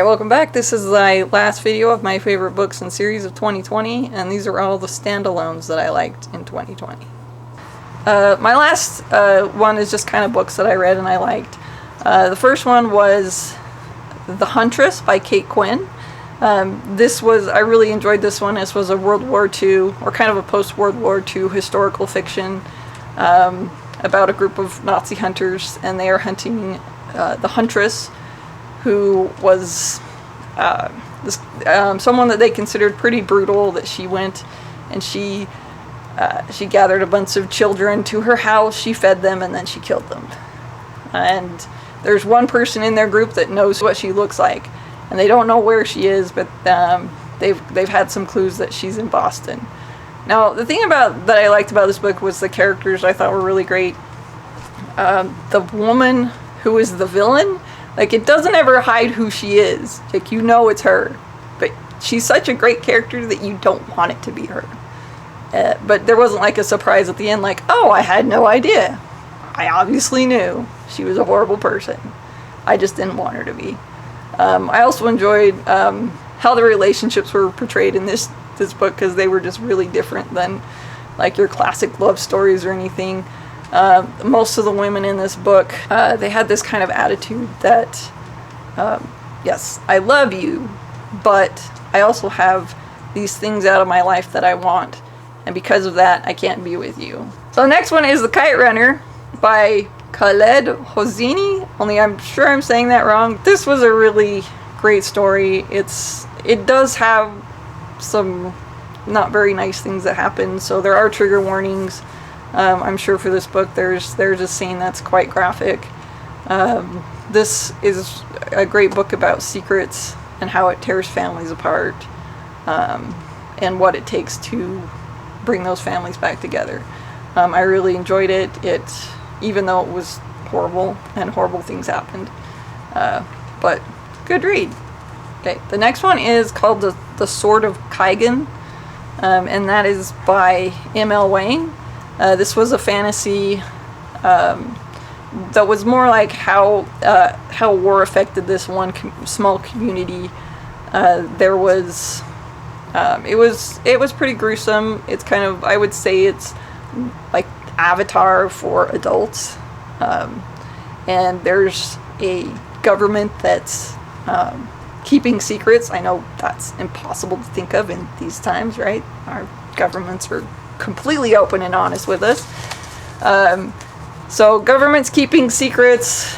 welcome back. This is my last video of my favorite books and series of 2020, and these are all the standalones that I liked in 2020. My last one is just kind of books that I read and I liked. The first one was The Huntress by Kate Quinn. I really enjoyed this one. This was a World War II, or kind of a post-World War II historical fiction about a group of Nazi hunters, and they are hunting the Huntress, who was someone that they considered pretty brutal. That she went and she gathered a bunch of children to her house, she fed them, and then she killed them. And there's one person in their group that knows what she looks like, and they don't know where she is, but they've had some clues that she's in Boston. Now, the thing that I liked about this book was the characters. I thought were really great. The woman who is the villain, like, it doesn't ever hide who she is. Like, you know it's her. But she's such a great character that you don't want it to be her. But there wasn't, like, a surprise at the end, like, oh, I had no idea. I obviously knew she was a horrible person. I just didn't want her to be. I also enjoyed how the relationships were portrayed in this book, because they were just really different than, like, your classic love stories or anything. Most of the women in this book, they had this kind of attitude that, yes, I love you, but I also have these things out of my life that I want, and because of that, I can't be with you. So the next one is The Kite Runner by Khaled Hosseini, only I'm sure I'm saying that wrong. This was a really great story. It does have some not very nice things that happen, so there are trigger warnings. I'm sure for this book there's a scene that's quite graphic. This is a great book about secrets and how it tears families apart, and what it takes to bring those families back together. I really enjoyed it. Even though it was horrible and horrible things happened, but good read. Okay, the next one is called the Sword of Kaigen, and that is by M.L. Wang. This was a fantasy that was more like how war affected this one small community. It was pretty gruesome. It's kind of, I would say it's like Avatar for adults, and there's a government that's keeping secrets. I know that's impossible to think of in these times, right? Our governments are completely open and honest with us. So government's keeping secrets,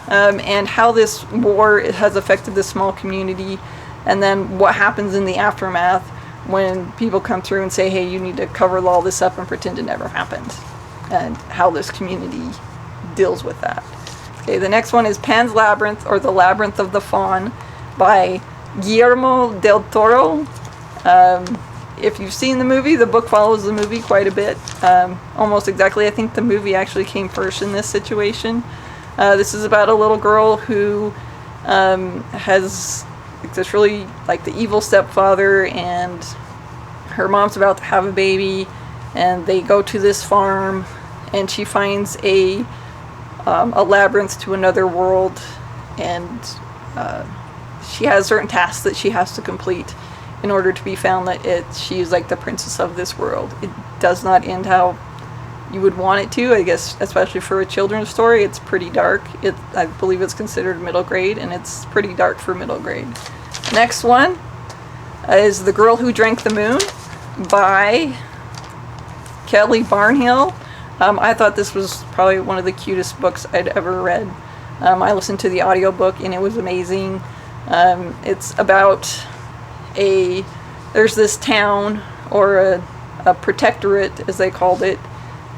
and how this war has affected this small community, and then what happens in the aftermath when people come through and say, hey, you need to cover all this up and pretend it never happened, and how this community deals with that. Okay, the next one is Pan's Labyrinth, or The Labyrinth of the Faun by Guillermo del Toro. If you've seen the movie, the book follows the movie quite a bit, almost exactly. I think the movie actually came first in this situation. This is about a little girl who has this really, like, the evil stepfather, and her mom's about to have a baby, and they go to this farm, and she finds a labyrinth to another world, and she has certain tasks that she has to complete in order to be found that she is like the princess of this world. It does not end how you would want it to, I guess, especially for a children's story. It's pretty dark. I believe it's considered middle grade, and it's pretty dark for middle grade. Next one is The Girl Who Drank the Moon by Kelly Barnhill. I thought this was probably one of the cutest books I'd ever read. I listened to the audiobook, and it was amazing. It's about there's this town, or a protectorate as they called it,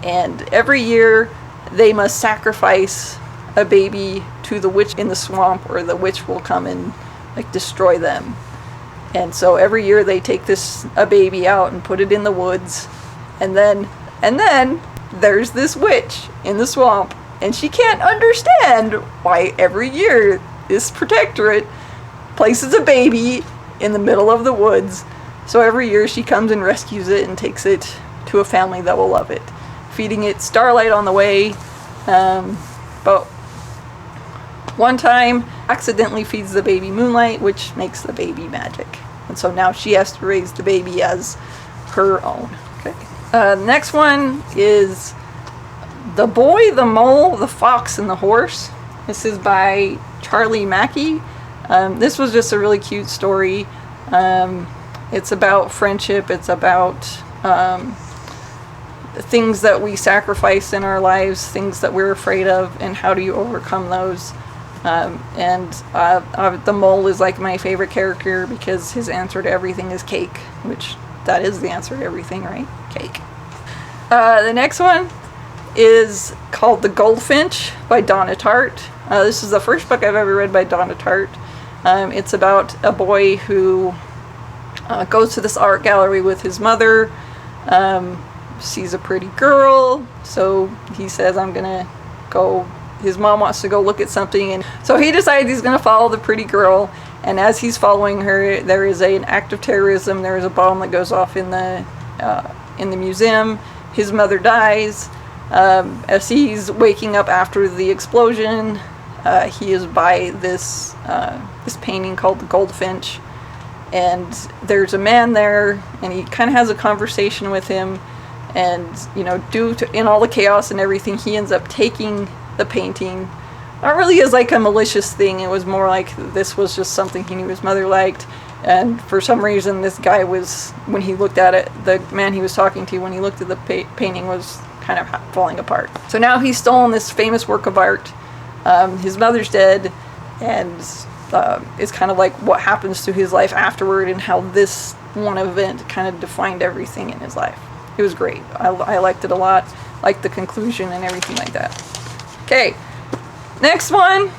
and every year they must sacrifice a baby to the witch in the swamp, or the witch will come and, like, destroy them. And so every year they take a baby out and put it in the woods, and then there's this witch in the swamp, and she can't understand why every year this protectorate places a baby in the middle of the woods. So every year she comes and rescues it and takes it to a family that will love it, feeding it starlight on the way. But one time accidentally feeds the baby moonlight, which makes the baby magic. And so now she has to raise the baby as her own. Okay. Next one is The Boy, the Mole, the Fox, and the Horse. This is by Charlie Mackey. This was just a really cute story. It's about friendship. It's about things that we sacrifice in our lives, things that we're afraid of, and how do you overcome those. The mole is like my favorite character because his answer to everything is cake, which that is the answer to everything, right? Cake. The next one is called The Goldfinch by Donna Tartt. This is the first book I've ever read by Donna Tartt. It's about a boy who goes to this art gallery with his mother, sees a pretty girl, so he says, I'm gonna go. His mom wants to go look at something, and so he decides he's gonna follow the pretty girl, and as he's following her, there is an act of terrorism. There is a bomb that goes off in the museum. His mother dies. As he's waking up after the explosion, he is by this painting called The Goldfinch, and there's a man there, and he kind of has a conversation with him, and in all the chaos and everything, he ends up taking the painting. Not really as like a malicious thing. It was more like this was just something he knew his mother liked, and for some reason this guy was, when he looked at it, the man he was talking to, when he looked at the painting, was kind of falling apart. So now he's stolen this famous work of art. His mother's dead, and it's kind of like what happens to his life afterward, and how this one event kind of defined everything in his life. It was great. I liked it a lot. Liked the conclusion and everything like that. Okay, next one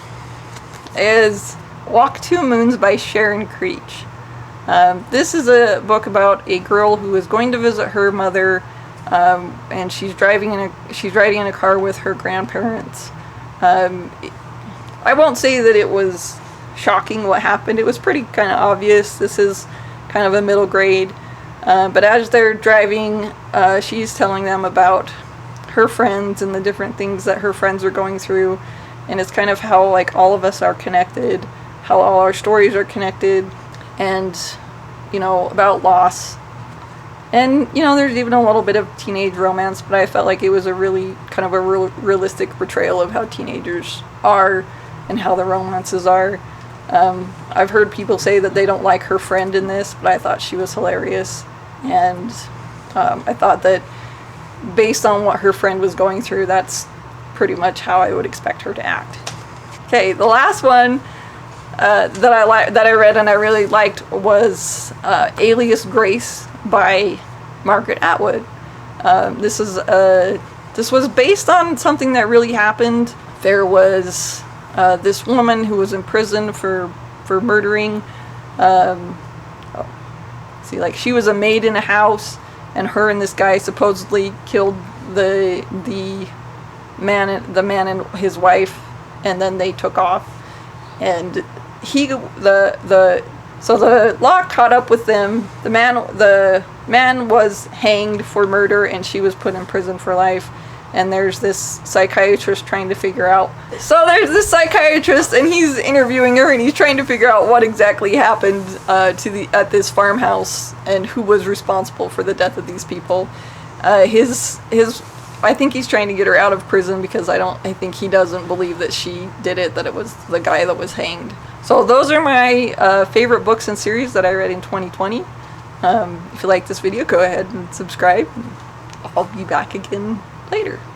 is Walk Two Moons by Sharon Creech. This is a book about a girl who is going to visit her mother, and she's riding in a car with her grandparents. I won't say that it was shocking what happened. It was pretty kind of obvious. This is kind of a middle grade. But as they're driving, she's telling them about her friends and the different things that her friends are going through. And it's kind of how like all of us are connected, how all our stories are connected, and about loss. And there's even a little bit of teenage romance, but I felt like it was a really kind of a realistic portrayal of how teenagers are and how the romances are. I've heard people say that they don't like her friend in this, but I thought she was hilarious, and I thought that based on what her friend was going through, that's pretty much how I would expect her to act. Okay, the last one that I read and I really liked was Alias Grace by Margaret Atwood. This was based on something that really happened. There was this woman who was in prison for murdering. She was a maid in a house, and her and this guy supposedly killed the man and his wife, and then they took off. And so the law caught up with them. The man was hanged for murder, and she was put in prison for life. And there's this psychiatrist trying to figure out. So there's this psychiatrist, and he's interviewing her, and he's trying to figure out what exactly happened at this farmhouse and who was responsible for the death of these people. I think he's trying to get her out of prison because I think he doesn't believe that she did it, that it was the guy that was hanged. So those are my favorite books and series that I read in 2020. If you like this video, go ahead and subscribe. I'll be back again later.